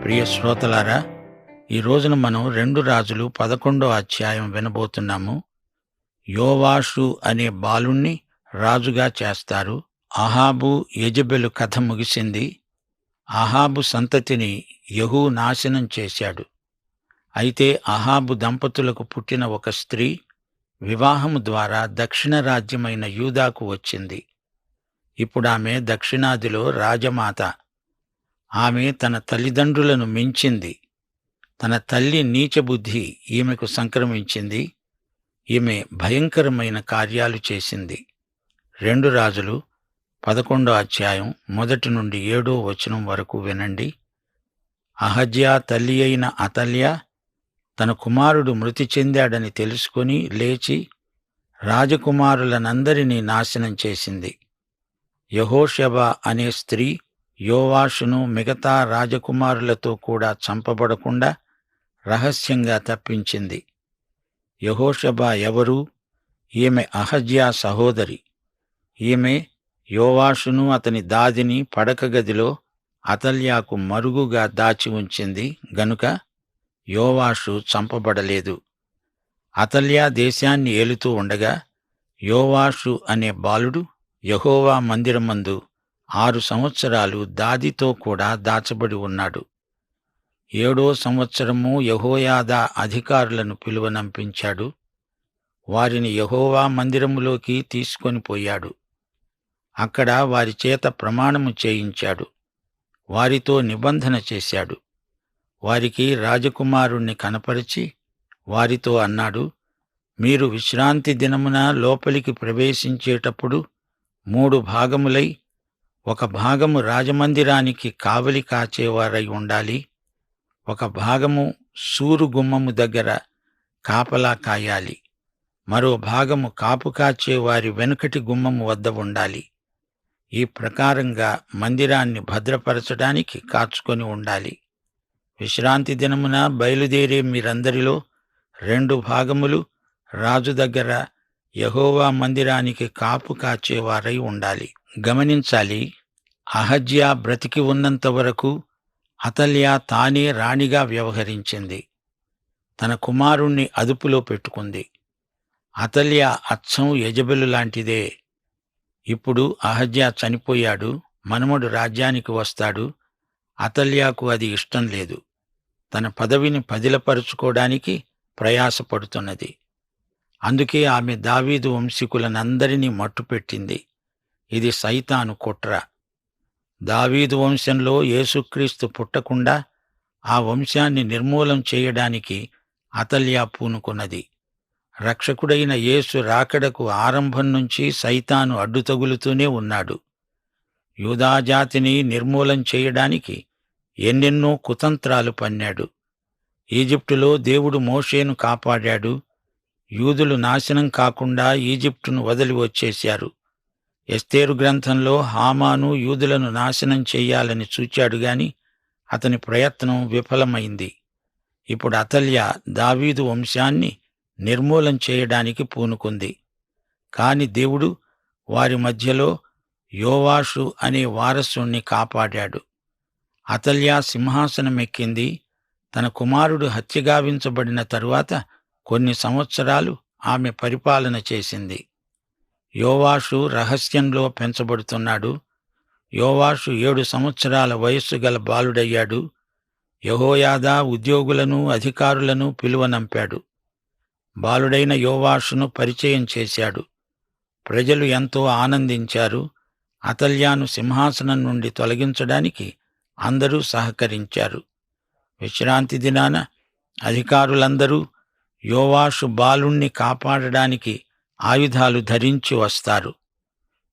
ప్రియ శ్రోతలారా, ఈ రోజున మనం 2 రాజులు 11 అధ్యాయం వినబోతున్నాము. యోవాషు అనే బాలుణ్ణి రాజుగా చేస్తారు. అహాబు యెజెబెలు కథ ముగిసింది. అహాబు సంతతిని యెహూ నాశనం చేశాడు. అయితే అహాబు దంపతులకు పుట్టిన ఒక స్త్రీ వివాహము ద్వారా దక్షిణ రాజ్యమైన యూదాకు వచ్చింది. ఇప్పుడామె దక్షిణాదిలో రాజమాత. ఆమె తన తల్లిదండ్రులను మించింది. తన తల్లి నీచబుద్ధి ఈమెకు సంక్రమించింది. ఈమె భయంకరమైన కార్యాలు చేసింది. 2 రాజులు 11 అధ్యాయం 1 నుండి 7 వచనం వరకు వినండి. అహజ్యా తల్లి అయిన అతల్యా తన కుమారుడు మృతి చెందాడని తెలుసుకొని లేచి రాజకుమారులనందరినీ నాశనం చేసింది. యెహోషబ అనే స్త్రీ యోవాషును మిగతా రాజకుమారులతో కూడా చంపబడకుండా రహస్యంగా తప్పించింది. యెహోషబ ఎవరు? ఈమె అహజ్యా సహోదరి. ఈమె యోవాషును అతని దాదిని పడక గదిలో అతల్యాకు మరుగుగా దాచి ఉంచింది గనుక యోవాషు చంపబడలేదు. అతల్యా దేశాన్ని ఏలుతూ ఉండగా యోవాషు అనే బాలుడు యెహోవా మందిరమందు 6 సంవత్సరాలు దాదితో కూడా దాచబడి ఉన్నాడు. 7వ సంవత్సరము యెహోయాదా అధికారులను పిలువనంపించాడు. వారిని యెహోవా మందిరములోకి తీసుకొని పోయాడు. అక్కడ వారి చేత ప్రమాణము చేయించాడు. వారితో నిబంధన చేశాడు. వారికి రాజకుమారుణ్ణి కనపరిచి వారితో అన్నాడు, మీరు విశ్రాంతి దినమున లోపలికి ప్రవేశించేటప్పుడు 3 భాగములై ఒక భాగము రాజమందిరానికి కావలి కాచేవారై ఉండాలి. ఒక భాగము సూరు గుమ్మము దగ్గర కాపలా కాయాలి. మరో భాగము కాపు కాచే వారి వెనుకటి గుమ్మము వద్ద ఉండాలి. ఈ ప్రకారంగా మందిరాన్ని భద్రపరచడానికి కాచుకొని ఉండాలి. విశ్రాంతి దినమున బయలుదేరే మీరందరిలో 2 భాగములు రాజు దగ్గర యెహోవా మందిరానికి కాపు కాచేవారై ఉండాలి. గమనించాలి, అహజ్యా బ్రతికి ఉన్నంత వరకు అతల్యా తానే రాణిగా వ్యవహరించింది. తన కుమారుణ్ణి అదుపులో పెట్టుకుంది. అతల్యా అచ్చం యెజెబెలు లాంటిదే. ఇప్పుడు అహజ్యా చనిపోయాడు, మనుమడు రాజ్యానికి వస్తాడు. అతల్యాకు అది ఇష్టం లేదు. తన పదవిని పదిలపరుచుకోవడానికి ప్రయాసపడుతున్నది. అందుకే ఆమె దావీదు వంశీకులనందరినీ మట్టుపెట్టింది. ఇది సైతాను కుట్ర. దావీదు వంశంలో యేసుక్రీస్తు పుట్టకుండా ఆ వంశాన్ని నిర్మూలం చేయడానికి అతల్యా పూనుకున్నది. రక్షకుడైన యేసు రాకడకు ఆరంభం నుంచి సైతాను అడ్డుతగులుతూనే ఉన్నాడు. యూదాజాతిని నిర్మూలం చేయడానికి ఎన్నెన్నో కుతంత్రాలు పన్నాడు. ఈజిప్టులో దేవుడు మోషేను కాపాడాడు. యూదులు నాశనం కాకుండా ఈజిప్టును వదిలి వచ్చేశారు. ఎస్తేరు గ్రంథంలో హామాను యూదులను నాశనం చెయ్యాలని చూచాడు గాని అతని ప్రయత్నం విఫలమైంది. ఇప్పుడు అతల్యా దావీదు వంశాన్ని నిర్మూలం చేయడానికి పూనుకుంది. కాని దేవుడు వారి మధ్యలో యోవాషు అనే వారసుణ్ణి కాపాడాడు. అతల్యా సింహాసనమెక్కింది. తన కుమారుడు హత్యగావించబడిన తరువాత కొన్ని సంవత్సరాలు ఆమె పరిపాలన చేసింది. యోవాషు రహస్యంలో పెంచబడుతున్నాడు. యోవాషు 7 సంవత్సరాల వయస్సు గల బాలుడయ్యాడు. యెహోయాదా ఉద్యోగులను అధికారులను పిలువనంపాడు. బాలుడైన యోవాషును పరిచయం చేశాడు. ప్రజలు ఎంతో ఆనందించారు. అతల్యాను సింహాసనం నుండి తొలగించడానికి అందరూ సహకరించారు. విశ్రాంతి దినాన అధికారులందరూ యోవాషు బాలుణ్ణి కాపాడడానికి ఆయుధాలు ధరించి వస్తారు.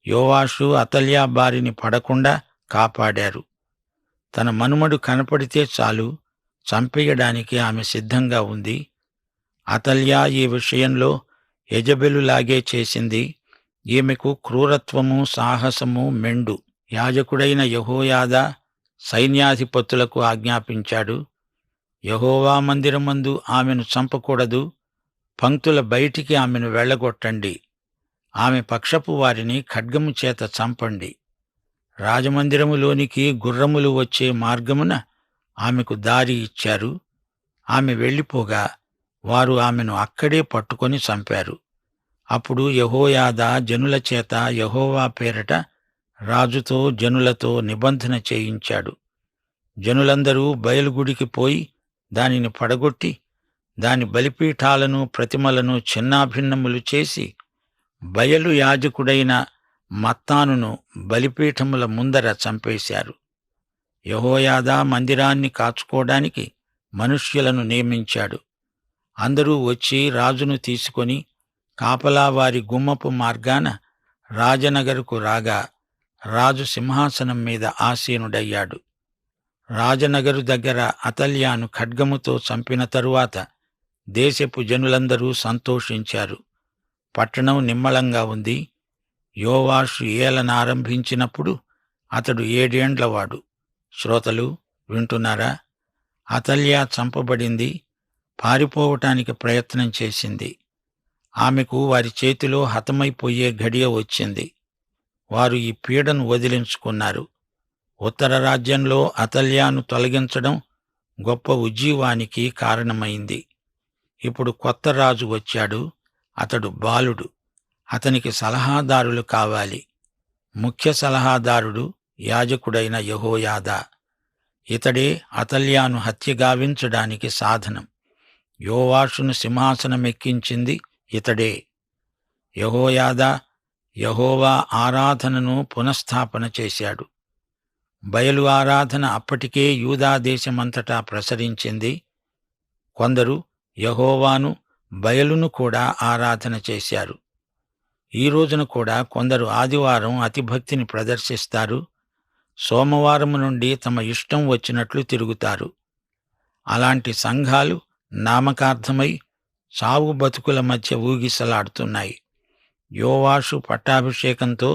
యోవాషు అతల్యా బారిని పడకుండా కాపాడారు. తన మనుమడు కనపడితే చాలు చంపేయడానికి ఆమె సిద్ధంగా ఉంది. అతల్యా ఈ విషయంలో యెజెబెలులాగే చేసింది. ఈమెకు క్రూరత్వము, సాహసము మెండు. యాజకుడైన యెహోయాదా సైన్యాధిపతులకు ఆజ్ఞాపించాడు, యెహోవా మందిరమందు ఆమెను చంపకూడదు. పంక్తుల బయటికి ఆమెను వెళ్ళగొట్టండి. ఆమె పక్షపు వారిని ఖడ్గము చేత చంపండి. రాజమందిరములోనికి గుర్రములు వచ్చే మార్గమున ఆమెకు దారి ఇచ్చారు. ఆమె వెళ్ళిపోగా వారు ఆమెను అక్కడే పట్టుకొని చంపారు. అప్పుడు యెహోయాదా జనుల చేత యెహోవా పేరట రాజుతో జనులతో నిబంధన చేయించాడు. జనులందరూ బయలుగుడికి పోయి దానిని పడగొట్టి దాని బలిపీఠాలను ప్రతిమలను చిన్నాభిన్నములు చేసి బయలు యాజకుడైన మత్తానును బలిపీఠముల ముందర చంపేశారు. యెహోయాదా మందిరాన్ని కాచుకోవడానికి మనుష్యులను నియమించాడు. అందరూ వచ్చి రాజును తీసుకొని కాపలా వారి గుమ్మపు మార్గాన రాజనగరుకు రాగా రాజు సింహాసనం మీద ఆసీనుడయ్యాడు. రాజనగరు దగ్గర అతల్యాను ఖడ్గముతో చంపిన తరువాత దేశపు జనులందరూ సంతోషించారు. పట్టణం నిమ్మళంగా ఉంది. యోవాషు ఏలనారంభించినప్పుడు అతడు 7 ఏండ్లవాడు. శ్రోతలు వింటున్నారా? అతల్యా చంపబడింది. పారిపోవటానికి ప్రయత్నం చేసింది. ఆమెకు వారి చేతిలో హతమైపోయే ఘడియ వచ్చింది. వారు ఈ పీడను వదిలించుకున్నారు. ఉత్తర రాజ్యంలో అతల్యాను తొలగించడం గొప్ప ఉజ్జీవానికి కారణమైంది. ఇప్పుడు కొత్త రాజు వచ్చాడు. అతడు బాలుడు. అతనికి సలహాదారులు కావాలి. ముఖ్య సలహాదారుడు యాజకుడైన యెహోయాదా. ఇతడే అతల్యాను హత్యగావించడానికి సాధనం. యోవాషును సింహాసనమెక్కించింది ఇతడే. యెహోయాదా యెహోవా ఆరాధనను పునఃస్థాపన చేశాడు. బయలు ఆరాధన అప్పటికే యూదా దేశమంతటా ప్రసరించింది. కొందరు యెహోవాను బయలును కూడా ఆరాధన చేశారు. ఈ రోజున కూడా కొందరు ఆదివారం అతిభక్తిని ప్రదర్శిస్తారు. సోమవారం నుండి తమ ఇష్టం వచ్చినట్లు తిరుగుతారు. అలాంటి సంఘాలు నామకార్థమై చావు బతుకుల మధ్య ఊగిసలాడుతున్నాయి. యోవాషు పట్టాభిషేకంతో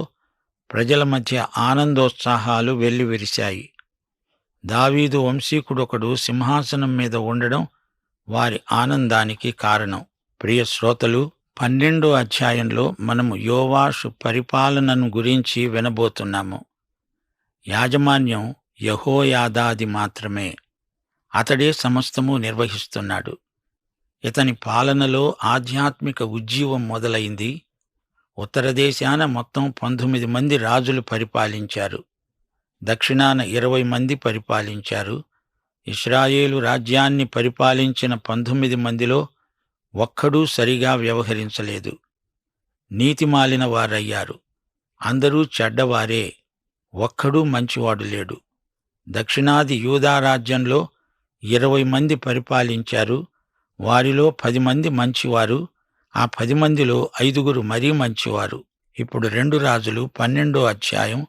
ప్రజల మధ్య ఆనందోత్సాహాలు వెల్లివిరిశాయి. దావీదు వంశీకుడొకడు సింహాసనం మీద ఉండడం వారి ఆనందానికి కారణం. ప్రియ శ్రోతలు, 12వ అధ్యాయంలో మనము యోవాషు పరిపాలనను గురించి వినబోతున్నాము. యాజమాన్యం యెహోయాదాది మాత్రమే. అతడే సమస్తము నిర్వహిస్తున్నాడు. ఇతని పాలనలో ఆధ్యాత్మిక ఉజ్జీవం మొదలైంది. ఉత్తర దేశాన మొత్తం 19 మంది రాజులు పరిపాలించారు. దక్షిణాన 20 మంది పరిపాలించారు. ఇశ్రాయేలు రాజ్యాన్ని పరిపాలించిన 19 మందిలో ఒక్కడూ సరిగా వ్యవహరించలేదు. నీతిమాలిన వారయ్యారు. అందరూ చెడ్డవారే. ఒక్కడూ మంచివాడు లేడు. దక్షిణాది యూదా రాజ్యంలో 20 మంది పరిపాలించారు. వారిలో 10 మంది మంచివారు. ఆ 10 మందిలో 5 మరీ మంచివారు. ఇప్పుడు 2 రాజులు 12వ అధ్యాయం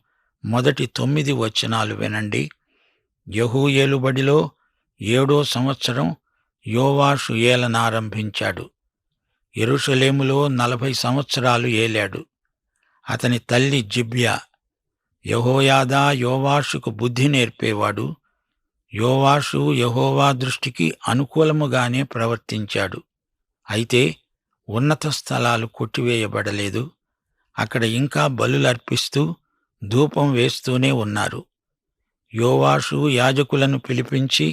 మొదటి 9 వచనాలు వినండి. యెహూ ఏలుబడిలో 7వ సంవత్సరం యోవాషు ఏలనారంభించాడు. యెరూషలేములో 40 సంవత్సరాలు ఏలాడు. అతని తల్లి జిబ్యా. యెహోయాదా యోవాషుకు బుద్ధి నేర్పేవాడు. యోవాషు యెహోవా దృష్టికి అనుకూలముగానే ప్రవర్తించాడు. అయితే ఉన్నత స్థలాలు కొట్టివేయబడలేదు. అక్కడ ఇంకా బలులర్పిస్తూ ధూపం వేస్తూనే ఉన్నారు. యోవాషు యాజకులను పిలిపించి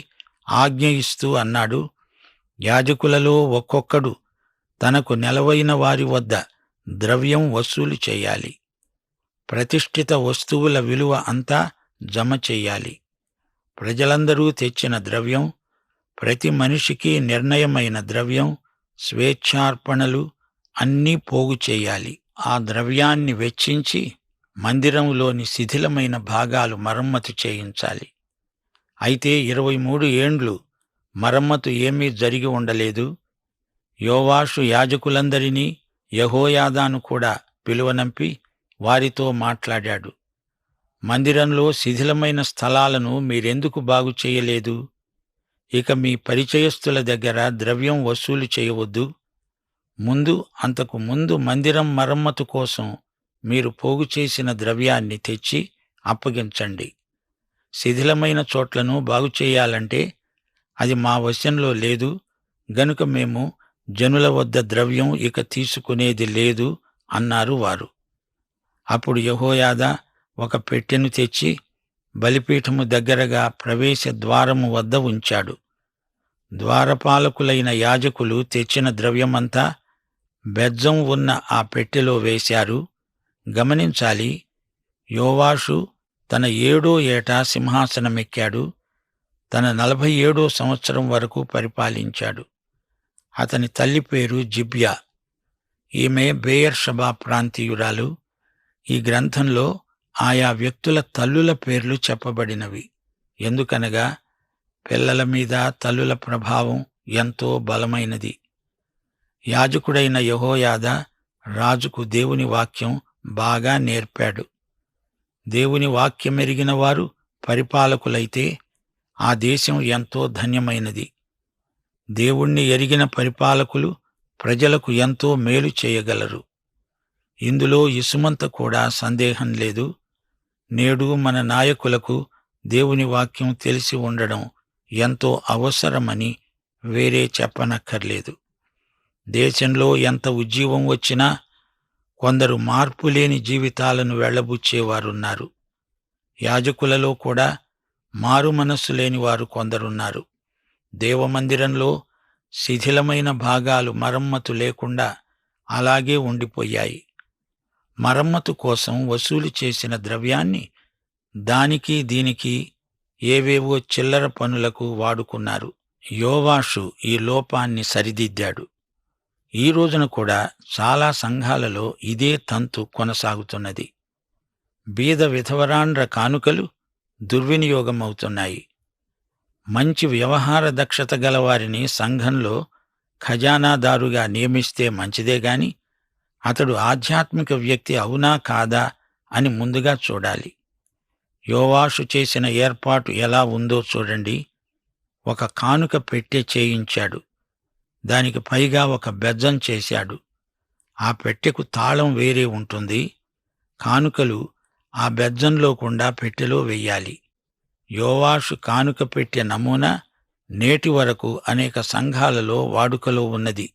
ఆజ్ఞ ఇస్తూ అన్నాడు, యాజకులలో ఒక్కొక్కడు తనకు నెలవైన వారి వద్ద ద్రవ్యం వసూలు చేయాలి. ప్రతిష్ఠిత వస్తువుల విలువ అంతా జమ చెయ్యాలి. ప్రజలందరూ తెచ్చిన ద్రవ్యం, ప్రతి మనిషికి నిర్ణయమైన ద్రవ్యం, స్వేచ్ఛార్పణలు అన్నీ పోగు చెయ్యాలి. ఆ ద్రవ్యాన్ని వెచ్చించి మందిరంలోని శిథిలమైన భాగాలు మరమ్మతు చేయించాలి. అయితే 23 ఏండ్లు మరమ్మతు ఏమీ జరిగి ఉండలేదు. యోవాషు యాజకులందరినీ యెహోయాదాను కూడా పిలువనంపి వారితో మాట్లాడాడు. మందిరంలో శిథిలమైన స్థలాలను మీరెందుకు బాగు చేయలేదు? ఇక మీ పరిచయస్తుల దగ్గర ద్రవ్యం వసూలు చేయవద్దు. అంతకు ముందు మందిరం మరమ్మతు కోసం మీరు పోగు చేసిన ద్రవ్యాన్ని తెచ్చి అప్పగించండి. శిథిలమైన చోట్లను బాగుచేయాలంటే అది మా వశంలో లేదు గనుక మేము జనుల వద్ద ద్రవ్యం ఇక తీసుకునేది లేదు అన్నారు వారు. అప్పుడు యెహోయాదా ఒక పెట్టెను తెచ్చి బలిపీఠము దగ్గరగా ప్రవేశ ద్వారము వద్ద ఉంచాడు. ద్వారపాలకులైన యాజకులు తెచ్చిన ద్రవ్యమంతా బెజ్జం ఉన్న ఆ పెట్టెలో వేశారు. గమనించాలి, యోవాషు తన 7వ ఏట సింహాసనమెక్కాడు. తన 47వ సంవత్సరం వరకు పరిపాలించాడు. అతని తల్లి పేరు జిబ్యా. ఈమె బెయేర్షెబా ప్రాంతీయురాలు. ఈ గ్రంథంలో ఆయా వ్యక్తుల తల్లుల పేర్లు చెప్పబడినవి. ఎందుకనగా పిల్లల మీద తల్లుల ప్రభావం ఎంతో బలమైనది. యాజకుడైన యెహోయాదా రాజుకు దేవుని వాక్యం బాగా నేర్పాడు. దేవుని వాక్యమెరిగిన వారు పరిపాలకులైతే ఆ దేశం ఎంతో ధన్యమైనది. దేవుణ్ణి ఎరిగిన పరిపాలకులు ప్రజలకు ఎంతో మేలు చేయగలరు. ఇందులో ఇసుమంత కూడా సందేహం లేదు. నేడు మన నాయకులకు దేవుని వాక్యం తెలిసి ఉండడం ఎంతో అవసరమని వేరే చెప్పనక్కర్లేదు. దేశంలో ఎంత ఉజ్జీవం వచ్చినా కొందరు మార్పులేని జీవితాలను వెళ్లబుచ్చేవారున్నారు. యాజకులలో కూడా మారు మనస్సు లేని వారు కొందరున్నారు. దేవమందిరంలో శిథిలమైన భాగాలు మరమ్మతు లేకుండా అలాగే ఉండిపోయాయి. మరమ్మతు కోసం వసూలు చేసిన ద్రవ్యాన్ని దానికి దీనికి ఏవేవో చిల్లర పనులకు వాడుకున్నారు. యోవాషు ఈ లోపాన్ని సరిదిద్దాడు. ఈ రోజున కూడా చాలా సంఘాలలో ఇదే తంతు కొనసాగుతున్నది. బీద విధవరాండ్ర కానుకలు దుర్వినియోగమవుతున్నాయి. మంచి వ్యవహార దక్షత గలవారిని సంఘంలో ఖజానాదారుగా నియమిస్తే మంచిదే గాని అతడు ఆధ్యాత్మిక వ్యక్తి అవునా కాదా అని ముందుగా చూడాలి. యోవాషు చేసిన ఏర్పాటు ఎలా ఉందో చూడండి. ఒక కానుక పెట్టె చేయించాడు. దానికి పైగా ఒక బెజ్జం చేశాడు. ఆ పెట్టెకు తాళం వేరే ఉంటుంది. కానుకలు ఆ బెజ్జంలో గుండా పెట్టెలో వెయ్యాలి. యోవాషు కానుక పెట్టె నమూనా నేటి వరకు అనేక సంఘాలలో వాడుకలో ఉన్నది.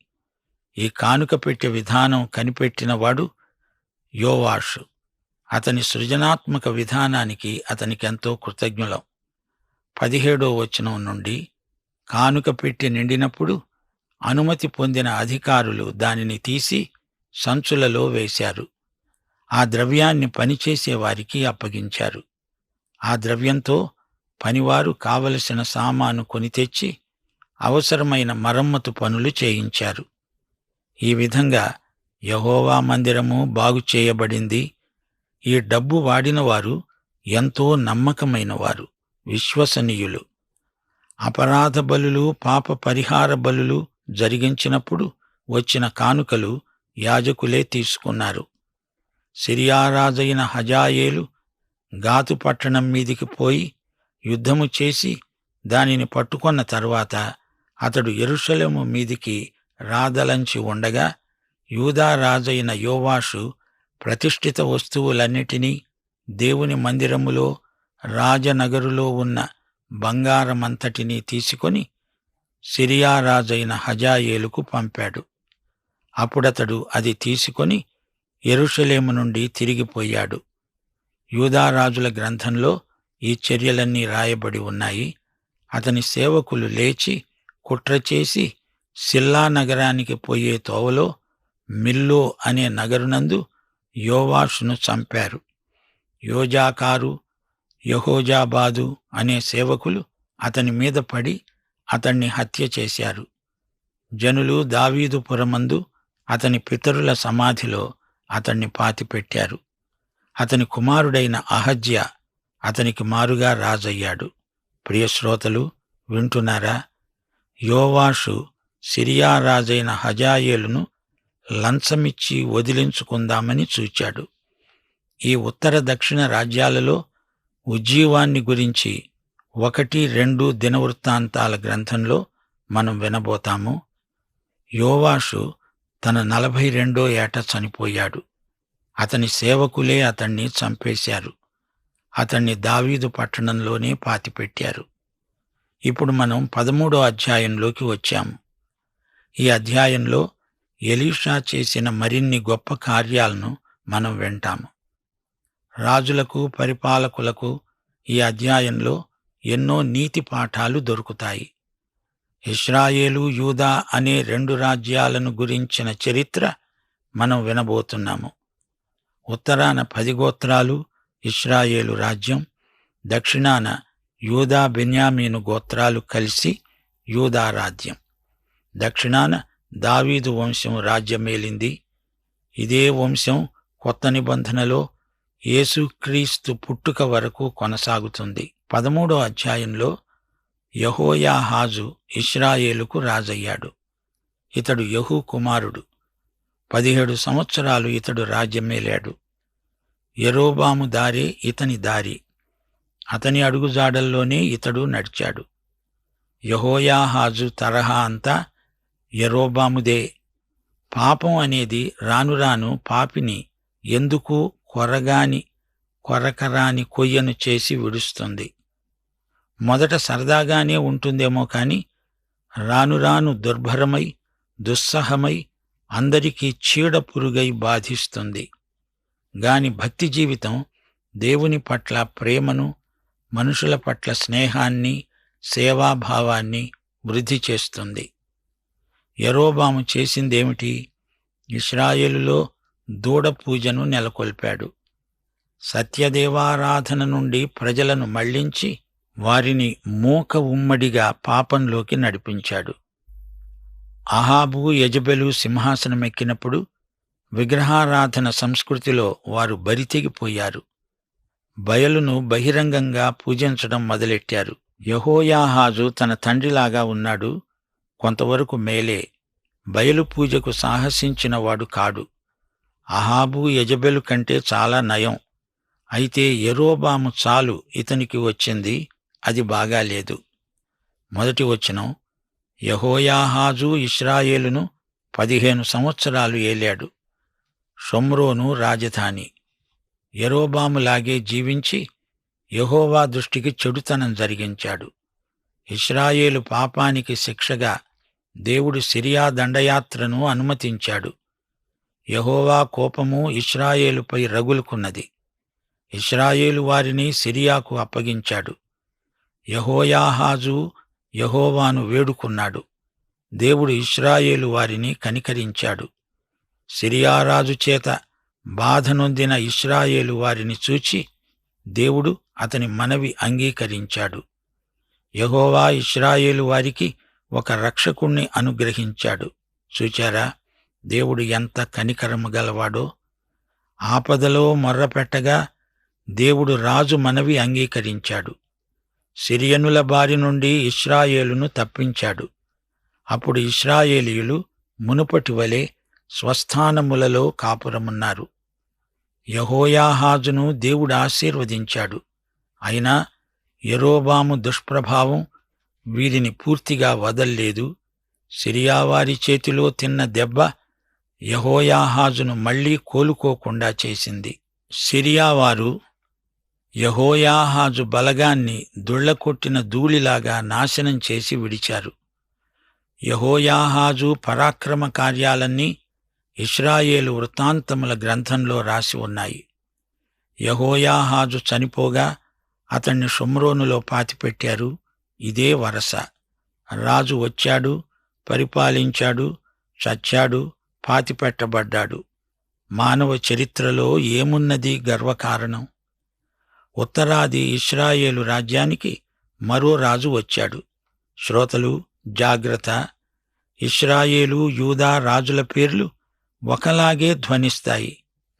ఈ కానుక పెట్టె విధానం కనిపెట్టినవాడు యోవాషు. అతని సృజనాత్మక విధానానికి అతనికెంతో కృతజ్ఞులం. 17వ వచనం నుండి, కానుక పెట్టె నిండినప్పుడు అనుమతి పొందిన అధికారులు దానిని తీసి సంచులలో వేశారు. ఆ ద్రవ్యాన్ని పనిచేసే వారికి అప్పగించారు. ఆ ద్రవ్యంతో పనివారు కావలసిన సామాను కొని తెచ్చి అవసరమైన మరమ్మతు పనులు చేయించారు. ఈ విధంగా యెహోవా మందిరము బాగు చేయబడింది. ఈ డబ్బు వాడినవారు ఎంతో నమ్మకమైనవారు, విశ్వసనీయులు. అపరాధ బలులు, పాప పరిహార బలులు జరిగించినప్పుడు వచ్చిన కానుకలు యాజకులే తీసుకున్నారు. సిరియా రాజైన హజాయేలు గాతు పట్టణం మీదికి పోయి యుద్ధము చేసి దానిని పట్టుకొన్న తరువాత అతడు యెరూషలేము మీదికి రాదలంచి ఉండగా యూదా రాజైన యోవాషు ప్రతిష్ఠిత వస్తువులన్నిటినీ, దేవుని మందిరములో రాజనగరులో ఉన్న బంగారమంతటినీ తీసుకొని సిరియా రాజైన హజాయేలుకు పంపాడు. అప్పుడతడు అది తీసుకొని యెరూషలేము నుండి తిరిగిపోయాడు. యూదారాజుల గ్రంథంలో ఈ చర్యలన్నీ రాయబడి ఉన్నాయి. అతని సేవకులు లేచి కుట్రచేసి సిల్లా నగరానికి పోయే తోవలో మిల్లో అనే నగరునందు యోవాషును చంపారు. యోజాకారు, యెహోజాబాదు అనే సేవకులు అతని మీద పడి అతణ్ణి హత్య చేశారు. జనులు దావీదుపురమందు అతని పితరుల సమాధిలో అతణ్ణి పాతిపెట్టారు. అతని కుమారుడైన అహజ్యా అతనికి మారుగా రాజయ్యాడు. ప్రియశ్రోతలు వింటున్నారా? యోవాషు సిరియా రాజైన హజాయేలును లంచమిచ్చి వదిలించుకుందామని చూచాడు. ఈ ఉత్తర దక్షిణ రాజ్యాలలో ఉజ్జీవాన్ని గురించి 1-2 దినవృత్తాంతాల గ్రంథంలో మనం వినబోతాము. యోవాషు తన 42వ ఏట చనిపోయాడు. అతని సేవకులే అతణ్ణి చంపేశారు. అతణ్ణి దావీదు పట్టణంలోనే పాతిపెట్టారు. ఇప్పుడు మనం 13వ అధ్యాయంలోకి వచ్చాము. ఈ అధ్యాయంలో ఎలీషా చేసిన మరిన్ని గొప్ప కార్యాలను మనం వింటాము. రాజులకు, పరిపాలకులకు ఈ అధ్యాయంలో ఎన్నో నీతి పాఠాలు దొరుకుతాయి. ఇశ్రాయేలు, యూదా అనే రెండు రాజ్యాలను గురించిన చరిత్ర మనం వినబోతున్నాము. ఉత్తరాన 10 గోత్రాలు ఇశ్రాయేలు రాజ్యం, దక్షిణాన యూదా, బెన్యామీను గోత్రాలు కలిసి యూదా రాజ్యం. దక్షిణాన దావీదు వంశం రాజ్యమేలింది. ఇదే వంశం కొత్త నిబంధనలో యేసుక్రీస్తు పుట్టుక వరకు కొనసాగుతుంది. 13వ అధ్యాయంలో యెహోయాహాజు ఇశ్రాయేలుకు రాజయ్యాడు. ఇతడు యెహూ కుమారుడు. 17 సంవత్సరాలు ఇతడు రాజ్యమేలాడు. యెరోబాము దారే ఇతని దారి. అతని అడుగుజాడల్లోనే ఇతడు నడిచాడు. యెహోయాహాజు తరహా అంతా యెరోబాముదే. పాపం అనేది రానురాను పాపిని ఎందుకు కొరకరాని కొయ్యను చేసి విడుస్తుంది. మొదట సరదాగానే ఉంటుందేమో కాని రానురాను దుర్భరమై, దుస్సహమై, అందరికీ చీడ పురుగై బాధిస్తుంది. గాని భక్తి జీవితం దేవుని పట్ల ప్రేమను, మనుషుల పట్ల స్నేహాన్ని, సేవాభావాన్ని వృద్ధి చేస్తుంది. యెరోబాము చేసిందేమిటి? ఇశ్రాయేలులో దూడ పూజను నెలకొల్పాడు. సత్యదేవారాధన నుండి ప్రజలను మళ్లించి వారిని మూక ఉమ్మడిగా పాపంలోకి నడిపించాడు. అహాబు, యెజెబెలు సింహాసనమెక్కినప్పుడు విగ్రహారాధన సంస్కృతిలో వారు బరితెగిపోయారు. బయలును బహిరంగంగా పూజించడం మొదలెట్టారు. యెహోయాహాజు తన తండ్రిలాగా ఉన్నాడు, కొంతవరకు మేలే. బయలు పూజకు సాహసించినవాడు కాడు. అహాబు, యెజెబెలు కంటే చాలా నయం. అయితే యెరోబాము చాలు ఇతనికి వచ్చింది, అది బాగాలేదు. మొదటి వచనం, యెహోయాహాజు ఇశ్రాయేలును 15 సంవత్సరాలు ఏలాడు. షోమ్రోను రాజధాని. యెరోబాములాగే జీవించి యెహోవా దృష్టికి చెడుతనం జరిగించాడు. ఇశ్రాయేలు పాపానికి శిక్షగా దేవుడు సిరియా దండయాత్రను అనుమతించాడు. యెహోవా కోపము ఇశ్రాయేలుపై రగులుకున్నది. ఇశ్రాయేలు వారిని సిరియాకు అప్పగించాడు. యెహోయాహాజు యెహోవాను వేడుకున్నాడు. దేవుడు ఇశ్రాయేలు వారిని కనికరించాడు. సిరియారాజు చేత బాధ నొందిన ఇశ్రాయేలు వారిని చూచి దేవుడు అతని మనవి అంగీకరించాడు. యెహోవా ఇశ్రాయేలు వారికి ఒక రక్షకుణ్ణి అనుగ్రహించాడు. చూచారా దేవుడు ఎంత కనికరము గలవాడో! ఆపదలో మొర్రపెట్టగా దేవుడు రాజు మనవి అంగీకరించాడు. సిరియనుల బారి నుండి ఇశ్రాయేలును తప్పించాడు. అప్పుడు ఇశ్రాయేలీయులు మునుపటి వలె స్వస్థానములలో కాపురమున్నారు. యెహోయాహాజును దేవుడు ఆశీర్వదించాడు. అయినా యెరోబాము దుష్ప్రభావం వీరిని పూర్తిగా వదల్లేదు. సిరియావారి చేతిలో తిన్న దెబ్బ యెహోయాహాజును మళ్లీ కోలుకోకుండా చేసింది. సిరియావారు యెహోయాహాజు బలగాన్ని దుళ్లకొట్టిన ధూళిలాగా నాశనం చేసి విడిచారు. యెహోయాహాజు పరాక్రమ కార్యాలన్నీ ఇశ్రాయేలు వృత్తాంతముల గ్రంథంలో రాసి ఉన్నాయి. యెహోయాహాజు చనిపోగా అతణ్ణి షోమ్రోనులో పాతిపెట్టారు. ఇదే వరస. రాజు వచ్చాడు, పరిపాలించాడు, చచ్చాడు, పాతిపెట్టబడ్డాడు. మానవ చరిత్రలో ఏమున్నది గర్వకారణం? ఉత్తరాది ఇశ్రాయేలు రాజ్యానికి మరో రాజు వచ్చాడు. శ్రోతలు జాగ్రత్త! ఇశ్రాయేలు, యూదా రాజుల పేర్లు ఒకలాగే ధ్వనిస్తాయి.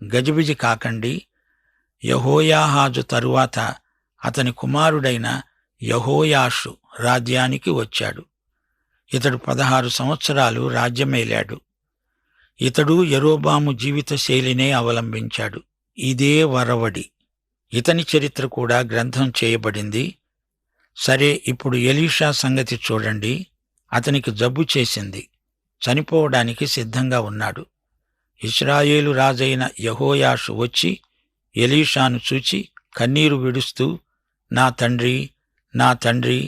గజిబిజి కాకండి. యెహోయాహాజు తరువాత అతని కుమారుడైన యెహోయాషు రాజ్యానికి వచ్చాడు. ఇతడు 16 సంవత్సరాలు రాజ్యమేలాడు. ఇతడు యెరోబాము జీవిత శైలినే అవలంబించాడు. ఇదే వరవడి. ఇతని చరిత్ర కూడా గ్రంథం చేయబడింది. సరే, ఇప్పుడు ఎలీషా సంగతి చూడండి. అతనికి జబ్బు చేసింది. చనిపోవడానికి సిద్ధంగా ఉన్నాడు. ఇశ్రాయేలు రాజైన యెహోయాషు వచ్చి ఎలీషాను చూచి కన్నీరు విడుస్తూ, నా తండ్రి, నా తండ్రి,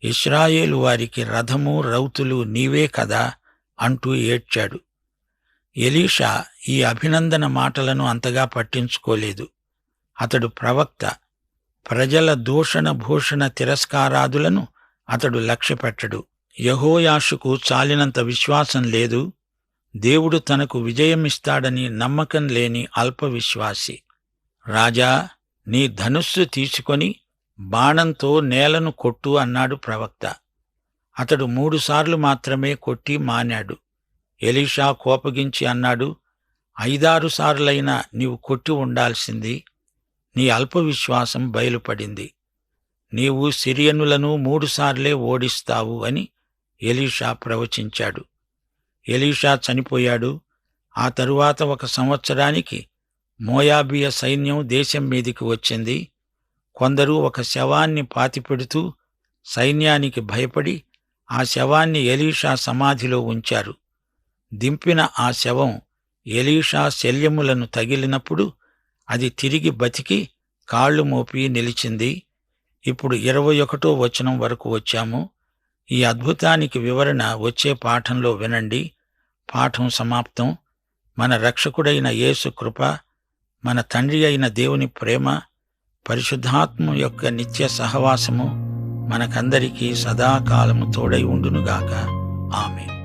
ఇశ్రాయేలు వారికి రథము, రౌతులు నీవే కదా అంటూ ఏడ్చాడు. ఎలీషా ఈ అభినందన మాటలను అంతగా పట్టించుకోలేదు. అతడు ప్రవక్త. ప్రజల దూషణ భూషణ తిరస్కారాదులను అతడు లక్ష్యపెట్టడు. యెహోయాషుకు చాలినంత విశ్వాసం లేదు. దేవుడు తనకు విజయమిస్తాడని నమ్మకం లేని అల్పవిశ్వాసి. రాజా, నీ ధనుస్సు తీసుకొని బాణంతో నేలను కొట్టు అన్నాడు ప్రవక్త. అతడు 3 సార్లు మాత్రమే కొట్టి మానాడు. ఎలీషా కోపగించి అన్నాడు, 5-6 సార్లైనా నీవు కొట్టి ఉండాల్సింది. నీ అల్పవిశ్వాసం బయలుపడింది. నీవు సిరియనులను 3 సార్లే ఓడిస్తావు అని ఎలీషా ప్రవచించాడు. ఎలీషా చనిపోయాడు. ఆ తరువాత 1 సంవత్సరానికి మోయాబీయ సైన్యం దేశం మీదికి వచ్చింది. కొందరు ఒక శవాన్ని పాతిపెడుతూ సైన్యానికి భయపడి ఆ శవాన్ని ఎలీషా సమాధిలో ఉంచారు. దింపిన ఆ శవం ఎలీషా శల్యములను తగిలినప్పుడు అది తిరిగి బతికి కాళ్లు మోపి నిలిచింది. ఇప్పుడు 21వ వచనం వరకు వచ్చాము. ఈ అద్భుతానికి వివరణ వచ్చే పాఠంలో వినండి. పాఠం సమాప్తం. మన రక్షకుడైన యేసు కృప, మన తండ్రి అయిన దేవుని ప్రేమ, పరిశుద్ధాత్మ యొక్క నిత్య సహవాసము మనకందరికీ సదాకాలము తోడై ఉండునుగాక. ఆమేన్.